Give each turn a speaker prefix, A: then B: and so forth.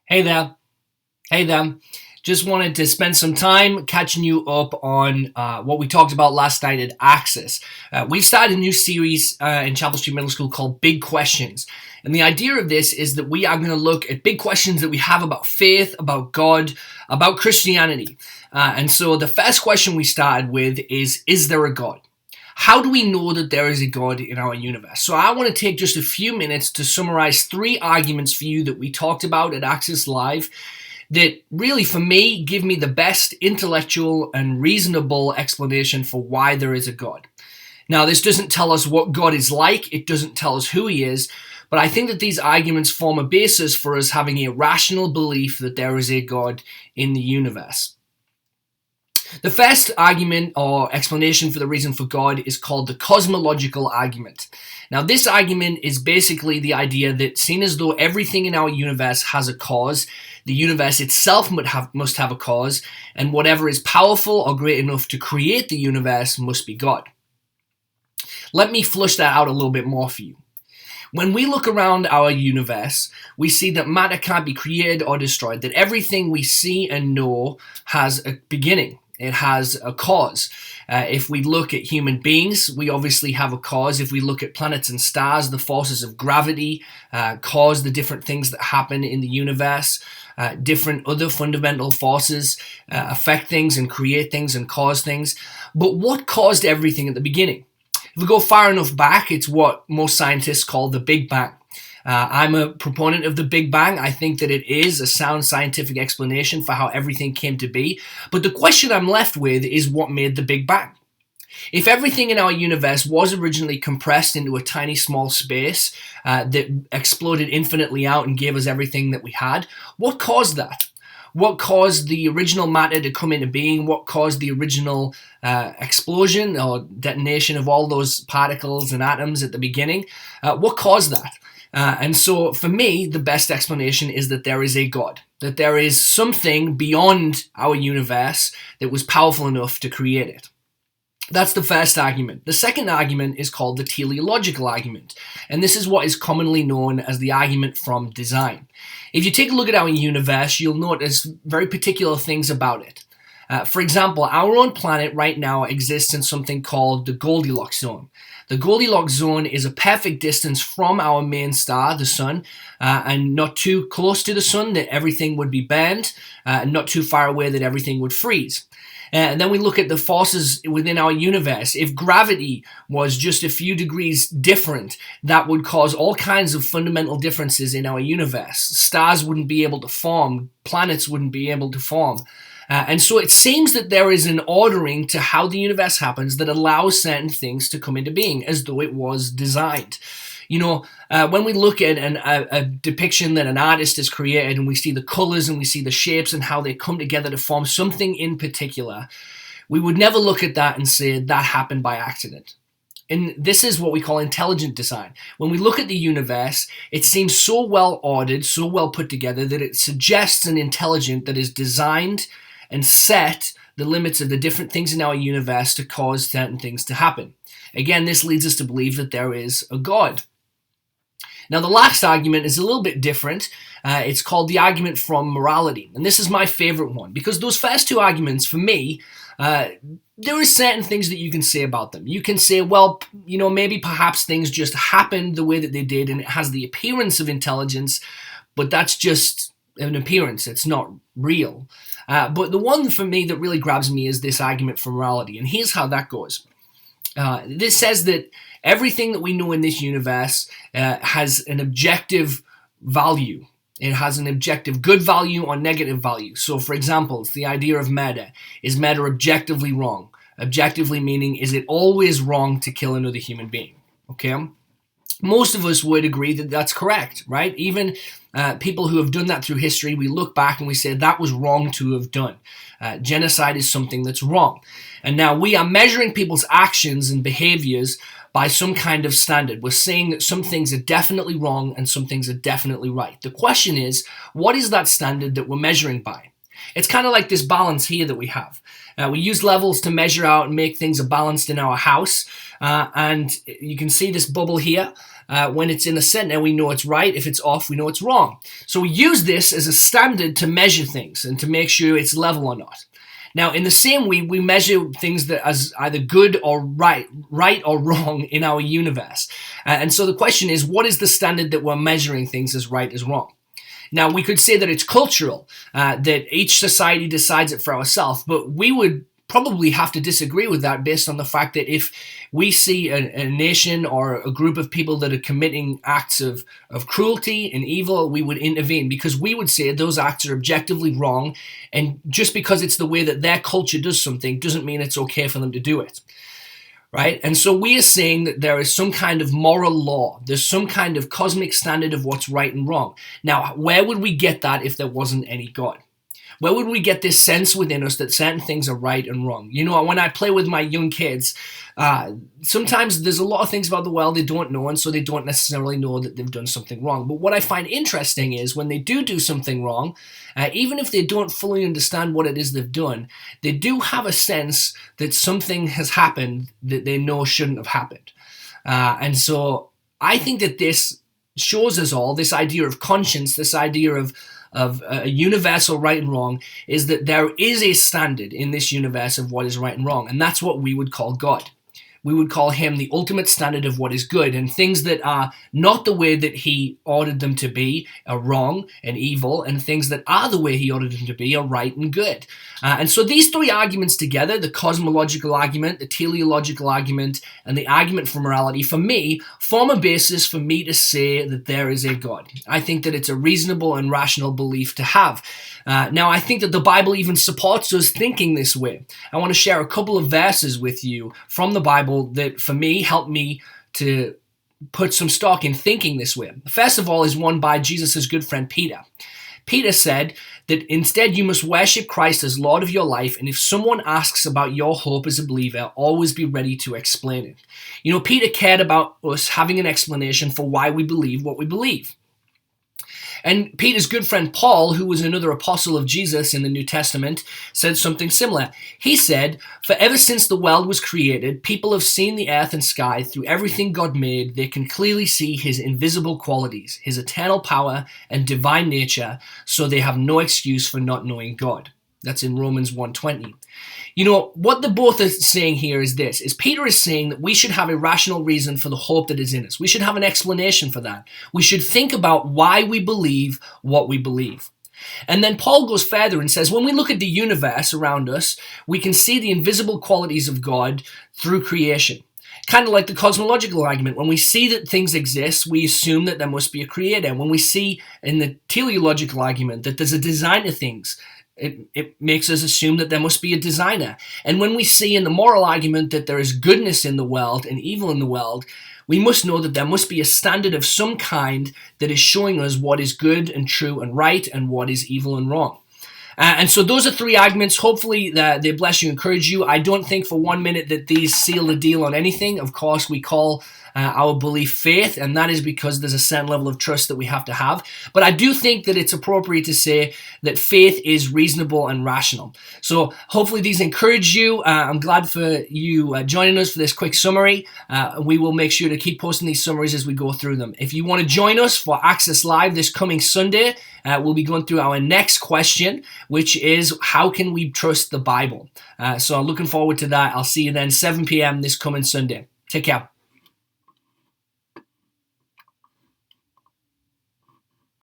A: Hey there. Hey there. Just wanted to spend some time catching you up on what we talked about last night at Axis. We've started a new series in Chapelstreet Middle School called Big Questions. And the idea of this is that we are going to look at big questions that we have about faith, about God, about Christianity. And so the first question we started with is there a God? How do we know that there is a God in our universe? So I want to take just a few minutes to summarize three arguments for you that we talked about at Access Live that really, for me, give me the best intellectual and reasonable explanation for why there is a God. Now, this doesn't tell us what God is like. It doesn't tell us who he is. But I think that these arguments form a basis for us having a rational belief that there is a God in the universe. The first argument or explanation for the reason for God is called the cosmological argument. Now, this argument is basically the idea that seen as though everything in our universe has a cause, the universe itself must have a cause, and whatever is powerful or great enough to create the universe must be God. Let me flush that out a little bit more for you. When we look around our universe, we see that matter can't be created or destroyed, that everything we see and know has a beginning. It has a cause. If we look at human beings, we obviously have a cause. If we look at planets and stars, the forces of gravity cause the different things that happen in the universe. Different other fundamental forces affect things and create things and cause things. But what caused everything at the beginning? If we go far enough back, it's what most scientists call the Big Bang. I'm a proponent of the Big Bang. I think that it is a sound scientific explanation for how everything came to be. But the question I'm left with is what made the Big Bang? If everything in our universe was originally compressed into a tiny small space that exploded infinitely out and gave us everything that we had, what caused that? What caused the original matter to come into being? What caused the original explosion or detonation of all those particles and atoms at the beginning? What caused that? And so for me, the best explanation is that there is a God, that there is something beyond our universe that was powerful enough to create it. That's the first argument. The second argument is called the teleological argument, and this is what is commonly known as the argument from design. If you take a look at our universe, you'll notice very particular things about it. For example, our own planet right now exists in something called the Goldilocks zone. The Goldilocks zone is a perfect distance from our main star, the sun, and not too close to the sun that everything would be burned, and not too far away that everything would freeze. And then we look at the forces within our universe. If gravity was just a few degrees different, that would cause all kinds of fundamental differences in our universe. Stars wouldn't be able to form, planets wouldn't be able to form. And so it seems that there is an ordering to how the universe happens that allows certain things to come into being as though it was designed. You know, when we look at a depiction that an artist has created and we see the colors and we see the shapes and how they come together to form something in particular, we would never look at that and say that happened by accident. And this is what we call intelligent design. When we look at the universe, it seems so well ordered, so well put together that it suggests an intelligence that is designed and set the limits of the different things in our universe to cause certain things to happen. Again, this leads us to believe that there is a God. Now, the last argument is a little bit different. It's called the argument from morality. And this is my favorite one because those first two arguments, for me, there are certain things that you can say about them. You can say, well, you know, maybe perhaps things just happened the way that they did and it has the appearance of intelligence, but that's just an appearance. It's not real. But the one for me that really grabs me is this argument for morality. And here's how that goes. This says that everything that we know in this universe has an objective value. It has an objective good value or negative value. So, for example, it's the idea of murder. Is murder objectively wrong? Objectively meaning, is it always wrong to kill another human being? Okay? Most of us would agree that that's correct, right? Even people who have done that through history, we look back and we say that was wrong to have done. Genocide is something that's wrong. And now we are measuring people's actions and behaviors by some kind of standard. We're saying that some things are definitely wrong and some things are definitely right. The question is, what is that standard that we're measuring by? It's kind of like this balance here that we have. We use levels to measure out and make things balanced in our house. And you can see this bubble here. When it's in the center, we know it's right. If it's off, we know it's wrong. So we use this as a standard to measure things and to make sure it's level or not. Now, in the same way, we measure things that as either good or right or wrong in our universe. And so the question is, what is the standard that we're measuring things as right as wrong? Now, we could say that it's cultural, that each society decides it for ourselves, but we would probably have to disagree with that based on the fact that if we see a nation or a group of people that are committing acts of cruelty and evil, we would intervene because we would say those acts are objectively wrong, and just because it's the way that their culture does something doesn't mean it's okay for them to do it. Right? And so we are saying that there is some kind of moral law. There's some kind of cosmic standard of what's right and wrong. Now, where would we get that if there wasn't any God? Where would we get this sense within us that certain things are right and wrong? You know, when I play with my young kids, sometimes there's a lot of things about the world they don't know, and so they don't necessarily know that they've done something wrong. But what I find interesting is when they do something wrong, even if they don't fully understand what it is they've done, they do have a sense that something has happened that they know shouldn't have happened. And so I think that this shows us all, this idea of conscience, this idea of a universal right and wrong, is that there is a standard in this universe of what is right and wrong, and that's what we would call God. We would call him the ultimate standard of what is good, and things that are not the way that he ordered them to be are wrong and evil, and things that are the way he ordered them to be are right and good. And so these three arguments together, the cosmological argument, the teleological argument, and the argument for morality, for me, form a basis for me to say that there is a God. I think that it's a reasonable and rational belief to have. Now, I think that the Bible even supports us thinking this way. I want to share a couple of verses with you from the Bible that, for me, help me to put some stock in thinking this way. First of all is one by Jesus' good friend Peter. Peter said that instead you must worship Christ as Lord of your life, and if someone asks about your hope as a believer, always be ready to explain it. You know, Peter cared about us having an explanation for why we believe what we believe. And Peter's good friend Paul, who was another apostle of Jesus in the New Testament, said something similar. He said, "For ever since the world was created, people have seen the earth and sky. Through everything God made, they can clearly see his invisible qualities, his eternal power and divine nature, so they have no excuse for not knowing God." That's in Romans 1:20. You know, what the both are saying here is this, is Peter is saying that we should have a rational reason for the hope that is in us. We should have an explanation for that. We should think about why we believe what we believe. And then Paul goes further and says, when we look at the universe around us, we can see the invisible qualities of God through creation. Kind of like the cosmological argument. When we see that things exist, we assume that there must be a creator. When we see in the teleological argument that there's a design to things, it makes us assume that there must be a designer. And when we see in the moral argument that there is goodness in the world and evil in the world, we must know that there must be a standard of some kind that is showing us what is good and true and right and what is evil and wrong. And so those are three arguments. Hopefully they bless you, encourage you. I don't think for 1 minute that these seal the deal on anything. Of course, we call our belief faith, and that is because there's a certain level of trust that we have to have. But I do think that it's appropriate to say that faith is reasonable and rational. So hopefully these encourage you. I'm glad for you joining us for this quick summary. We will make sure to keep posting these summaries as we go through them. If you want to join us for Access Live this coming Sunday, we'll be going through our next question, which is, how can we trust the Bible? So I'm looking forward to that. I'll see you then, 7 p.m. this coming Sunday. Take care.